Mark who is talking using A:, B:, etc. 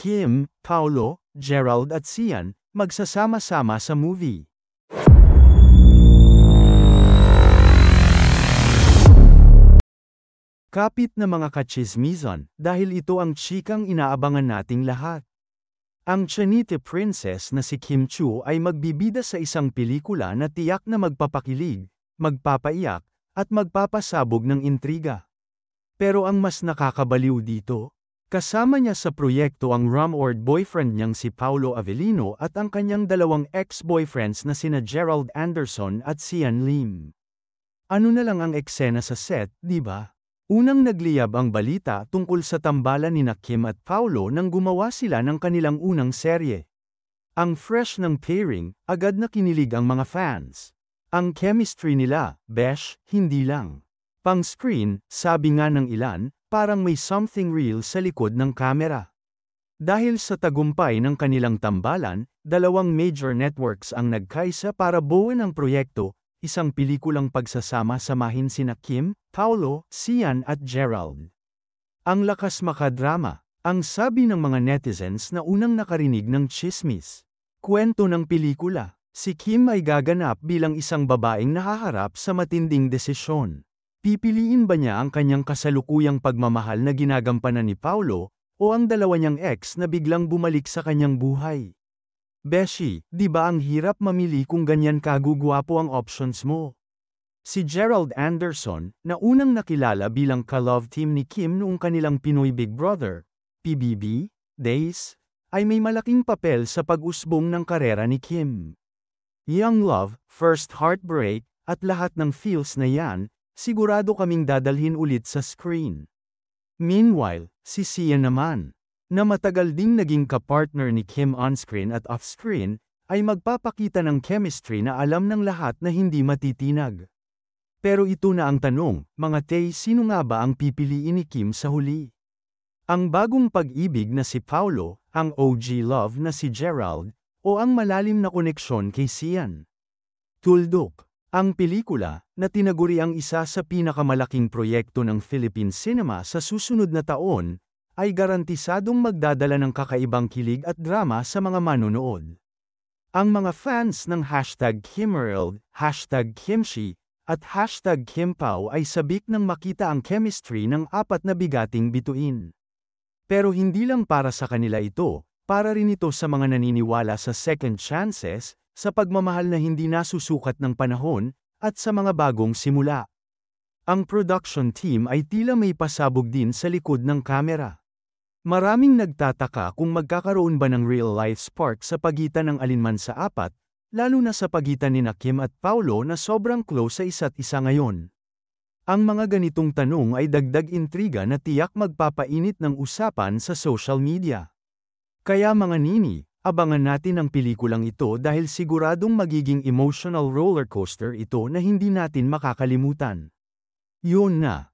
A: Kim, Paolo, Gerald at Sian, magsasama-sama sa movie. Kapit na mga kachismizan, dahil ito ang chikang inaabangan nating lahat. Ang Chanite princess na si Kim Chu ay magbibida sa isang pelikula na tiyak na magpapakilig, magpapaiyak, at magpapasabog ng intriga. Pero ang mas nakakabaliw dito, kasama niya sa proyekto ang rumored boyfriend niyang si Paolo Avellino at ang kanyang dalawang ex-boyfriends na sina Gerald Anderson at Sian Lim. Ano na lang ang eksena sa set, di ba? Unang nagliyab ang balita tungkol sa tambalan nina Kim at Paolo nang gumawa sila ng kanilang unang serye. Ang fresh ng pairing, agad na kinilig ang mga fans. Ang chemistry nila, besh, hindi lang pang-screen, sabi nga ng ilan, parang may something real sa likod ng kamera. Dahil sa tagumpay ng kanilang tambalan, dalawang major networks ang nagkaisa para buuin ang proyekto, isang pelikulang pagsasama-samahin sina Kim, Paolo, Sian at Gerald. Ang lakas makadrama, ang sabi ng mga netizens na unang nakarinig ng tsismis. Kwento ng pelikula, si Kim ay gaganap bilang isang babaeng nahaharap sa matinding desisyon. Pipiliin ba niya ang kanyang kasalukuyang pagmamahal na ginagampanan ni Paolo, o ang dalawa niyang ex na biglang bumalik sa kanyang buhay? Beshi, di ba ang hirap mamili kung ganyan kagugwapo ang options mo? Si Gerald Anderson, na unang nakilala bilang ka-love team ni Kim noong kanilang Pinoy Big Brother, PBB, days, ay may malaking papel sa pag-usbong ng karera ni Kim. Young love, first heartbreak, at lahat ng feels na yan, sigurado kaming dadalhin ulit sa screen. Meanwhile, si Sian naman, na matagal ding naging kapartner ni Kim on-screen at off-screen, ay magpapakita ng chemistry na alam ng lahat na hindi matitinag. Pero ito na ang tanong, mga Tay, sino nga ba ang pipiliin ni Kim sa huli? Ang bagong pag-ibig na si Paolo, ang OG love na si Gerald, o ang malalim na koneksyon kay Sian? Tuldok, ang pelikula, na tinaguri ang isa sa pinakamalaking proyekto ng Philippine cinema sa susunod na taon, ay garantisadong magdadala ng kakaibang kilig at drama sa mga manonood. Ang mga fans ng #Kimmerld, #Kimchi, at #Kimpao ay sabik nang makita ang chemistry ng apat na bigating bituin. Pero hindi lang para sa kanila ito, para rin ito sa mga naniniwala sa second chances, sa pagmamahal na hindi nasusukat ng panahon, at sa mga bagong simula. Ang production team ay tila may pasabog din sa likod ng kamera. Maraming nagtataka kung magkakaroon ba ng real-life spark sa pagitan ng alinman sa apat, lalo na sa pagitan nina Kim at Paolo na sobrang close sa isa't isa ngayon. Ang mga ganitong tanong ay dagdag intriga na tiyak magpapainit ng usapan sa social media. Kaya mga nini, abangan natin ang pelikulang ito dahil siguradong magiging emotional rollercoaster ito na hindi natin makakalimutan. Yun na.